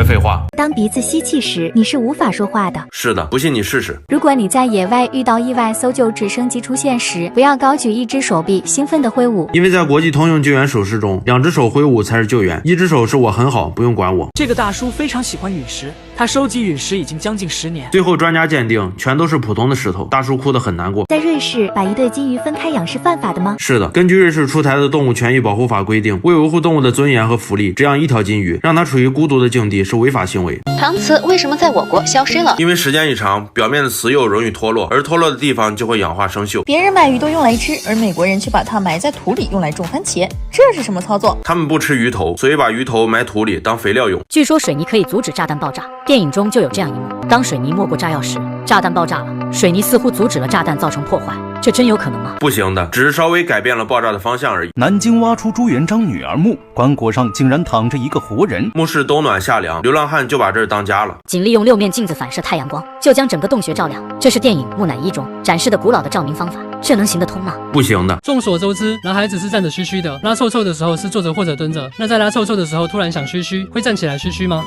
学废话。当鼻子吸气时，你是无法说话的。是的，不信你试试。如果你在野外遇到意外搜救直升机出现时，不要高举一只手臂兴奋地挥舞，因为在国际通用救援手势中，2只手挥舞才是救援，1只手是我很好，不用管我。这个大叔非常喜欢陨石，他收集陨石已经将近10年。最后专家鉴定，全都是普通的石头。大叔哭得很难过。在瑞士把一对金鱼分开养是犯法的吗？是的，根据瑞士出台的动物权益保护法规定，为维护动物的尊严和福利，这样一条金鱼让它处于孤独的境地是违法行为。搪瓷为什么在我国消失了？因为时间一长，表面的瓷釉容易脱落，而脱落的地方就会氧化生锈。别人买鱼都用来吃，而美国人却把它埋在土里用来种番茄，这是什么操作？他们不吃鱼头，所以把鱼头埋土里当肥料用。据说水泥可以阻止炸弹爆炸，电影中就有这样一幕：当水泥没过炸药时，炸弹爆炸了，水泥似乎阻止了炸弹造成破坏，这真有可能吗？不行的，只是稍微改变了爆炸的方向而已。南京挖出朱元璋女儿墓，棺椁上竟然躺着一个活人。墓室冬暖夏凉，流浪汉就把这儿当家了。仅利用6面镜子反射太阳光，就将整个洞穴照亮。这是电影《木乃伊》中展示的古老的照明方法，这能行得通吗？不行的。众所周知，男孩子是站着嘘嘘的，拉臭臭的时候是坐着或者蹲着。那在拉臭臭的时候突然想嘘嘘，会站起来嘘嘘吗？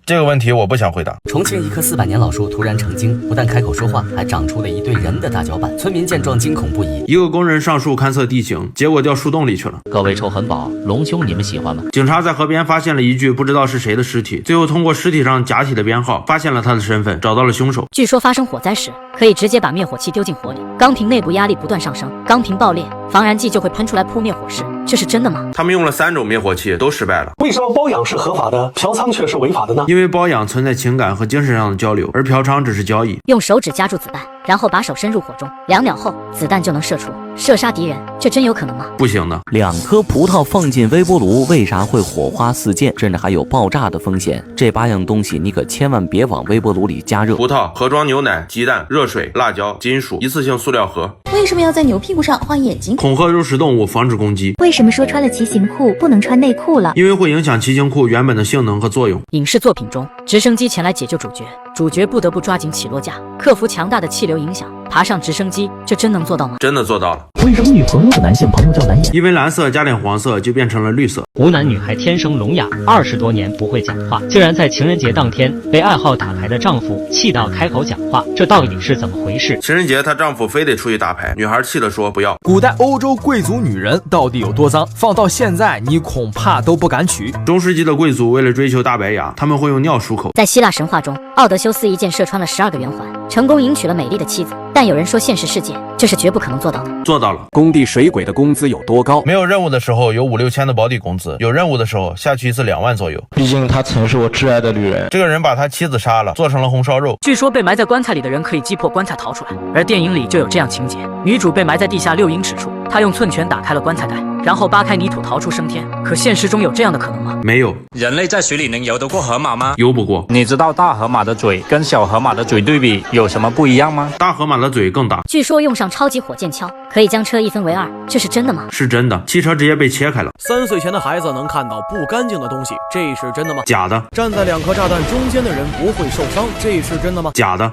这个问题我不想回答。重庆一棵400年老树突然成精，不但开口说话，还长出了一对人的大脚板。村民见状惊恐不已。一个工人上树勘测地形，结果掉树洞里去了。各位臭痕宝，隆胸你们喜欢吗？警察在河边发现了一具不知道是谁的尸体，最后通过尸体上假体的编号发现了他的身份，找到了凶手。据说发生火灾时，可以直接把灭火器丢进火里，钢瓶内部压力不断上升，钢瓶爆裂，防燃剂就会喷出来扑灭火势，这是真的吗？他们用了3种灭火器，都失败了。为什么包养是合法的，嫖娼却是违法的呢？因为包养存在情感和精神上的交流，而嫖娼只是交易。用手指夹住子弹，然后把手伸入火中，2秒后子弹就能射出，射杀敌人，这真有可能吗？不行的。2颗葡萄放进微波炉，为啥会火花四溅，甚至还有爆炸的风险？这8样东西你可千万别往微波炉里加热。葡萄、盒装牛奶、鸡蛋、热水、辣椒、金属、一次性塑料盒。为什么要在牛屁股上画眼睛？恐吓肉食动物，防止攻击。为什么说穿了骑行裤不能穿内裤了？因为会影响骑行裤原本的性能和作用。影视作品中，直升机前来解救主角，主角不得不抓紧起落架，克服强大的气流影响，爬上直升机，这真能做到吗？真的做到了。为什么女朋友的男性朋友叫蓝眼？因为蓝色加点黄色就变成了绿色。湖南女孩天生聋哑，20多年不会讲话，竟然在情人节当天被爱好打牌的丈夫气到开口讲话，这到底是怎么回事？情人节她丈夫非得出去打牌，女孩气了说不要。古代欧洲贵族女人到底有多脏？放到现在你恐怕都不敢娶。中世纪的贵族为了追求大白牙，他们会用尿漱口。在希腊神话中，奥德修斯一箭射穿了12个圆环，成功迎娶了美丽的妻子。但有人说现实世界这是绝不可能做到的。做到了。工地水鬼的工资有多高？没有任务的时候有5、6千的保底工资，有任务的时候下去一次2万左右。毕竟她曾是我挚爱的女人。这个人把他妻子杀了，做成了红烧肉。据说被埋在棺材里的人可以击破棺材逃出来，而电影里就有这样情节：女主被埋在地下6英尺处，她用寸拳打开了棺材盖，然后扒开泥土逃出升天。可现实中有这样的可能吗？没有。人类在水里能游得过河马吗？游不过。你知道大河马的嘴跟小河马的嘴对比有什么不一样吗？大河马的嘴更大。据说用上超级火箭锹可以将车1分为2，这是真的吗？是真的，汽车直接被切开了。3岁前的孩子能看到不干净的东西，这是真的吗？假的。站在2颗炸弹中间的人不会受伤，这是真的吗？假的。